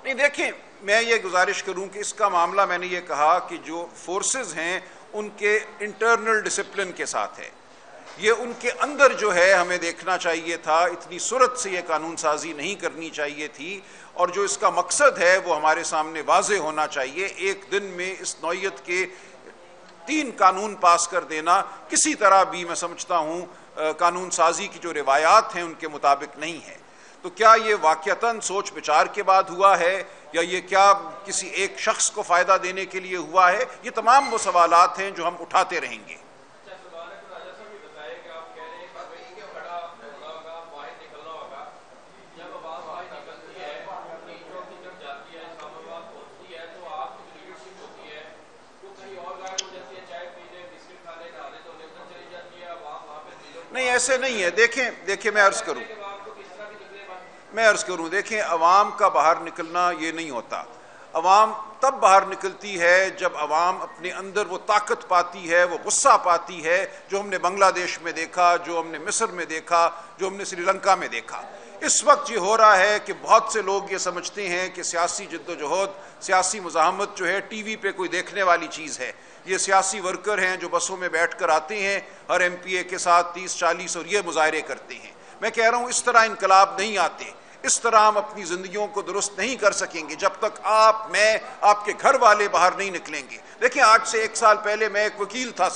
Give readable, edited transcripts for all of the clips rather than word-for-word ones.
نہیں دیکھیں، میں یہ گزارش کروں کہ اس کا معاملہ میں نے یہ کہا کہ جو فورسز ہیں ان کے انٹرنل ڈسپلن کے ساتھ ہے، یہ ان کے اندر جو ہے ہمیں دیکھنا چاہیے تھا، اتنی سرعت سے یہ قانون سازی نہیں کرنی چاہیے تھی، اور جو اس کا مقصد ہے وہ ہمارے سامنے واضح ہونا چاہیے۔ ایک دن میں اس نوعیت کے 3 قانون پاس کر دینا کسی طرح بھی میں سمجھتا ہوں قانون سازی کی جو روایات ہیں ان کے مطابق نہیں ہے۔ تو کیا یہ واقعتاً سوچ بچار کے بعد ہوا ہے، یا یہ کیا کسی ایک شخص کو فائدہ دینے کے لیے ہوا ہے؟ یہ تمام وہ سوالات ہیں جو ہم اٹھاتے رہیں گے۔ نہیں ایسے نہیں ہے، دیکھیں میں عرض کروں دیکھیں، عوام کا باہر نکلنا یہ نہیں ہوتا۔ عوام تب باہر نکلتی ہے جب عوام اپنے اندر وہ طاقت پاتی ہے، وہ غصہ پاتی ہے، جو ہم نے بنگلہ دیش میں دیکھا، جو ہم نے مصر میں دیکھا، جو ہم نے سری لنکا میں دیکھا۔ اس وقت یہ ہو رہا ہے کہ بہت سے لوگ یہ سمجھتے ہیں کہ سیاسی جد و جہد، سیاسی مزاحمت جو ہے ٹی وی پہ کوئی دیکھنے والی چیز ہے۔ یہ سیاسی ورکر ہیں جو بسوں میں بیٹھ کر آتے ہیں ہر ایم پی اے کے ساتھ 30-40 اور یہ مظاہرے کرتے ہیں۔ میں کہہ رہا ہوں اس طرح انقلاب نہیں آتے، اس طرح ہم اپنی زندگیوں کو درست نہیں کر سکیں گے جب تک آپ، میں، آپ کے گھر والے باہر نہیں نکلیں گے۔ دیکھیں آج سے 1 سال پہلے میں ایک وکیل تھا،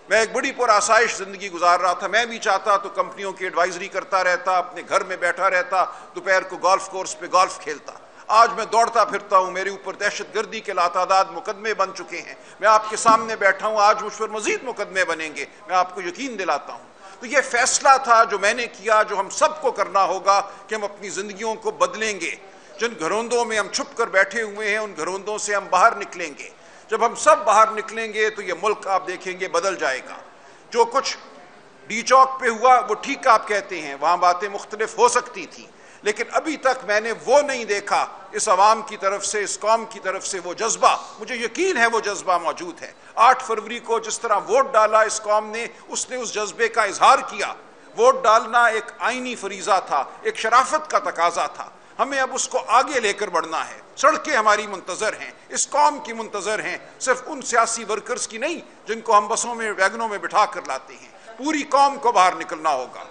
میں ایک بڑی پرآسائش زندگی گزار رہا تھا۔ میں بھی چاہتا تو کمپنیوں کی ایڈوائزری کرتا رہتا، اپنے گھر میں بیٹھا رہتا، دوپہر کو گولف کورس پہ گولف کھیلتا۔ آج میں دوڑتا پھرتا ہوں، میرے اوپر دہشت گردی کے لاتعداد مقدمے بن چکے ہیں۔ میں آپ کے سامنے بیٹھا ہوں، آج مجھ پر مزید مقدمے بنیں گے، میں آپ کو یقین دلاتا ہوں۔ تو یہ فیصلہ تھا جو میں نے کیا، جو ہم سب کو کرنا ہوگا کہ ہم اپنی زندگیوں کو بدلیں گے۔ جن گھروندوں میں ہم چھپ کر بیٹھے ہوئے ہیں ان گھروندوں سے ہم باہر نکلیں گے۔ جب ہم سب باہر نکلیں گے تو یہ ملک آپ دیکھیں گے بدل جائے گا۔ جو کچھ ڈی چوک پہ ہوا وہ ٹھیک آپ کہتے ہیں، وہاں باتیں مختلف ہو سکتی تھیں، لیکن ابھی تک میں نے وہ نہیں دیکھا اس عوام کی طرف سے، اس قوم کی طرف سے وہ جذبہ۔ مجھے یقین ہے وہ جذبہ موجود ہے۔ 8 فروری کو جس طرح ووٹ ڈالا اس قوم نے، اس نے اس جذبے کا اظہار کیا۔ ووٹ ڈالنا ایک آئینی فریضہ تھا، ایک شرافت کا تقاضا تھا۔ ہمیں اب اس کو آگے لے کر بڑھنا ہے۔ سڑکیں ہماری منتظر ہیں، اس قوم کی منتظر ہیں، صرف ان سیاسی ورکرز کی نہیں جن کو ہم بسوں میں، ویگنوں میں بٹھا کر لاتے ہیں۔ پوری قوم کو باہر نکلنا ہوگا۔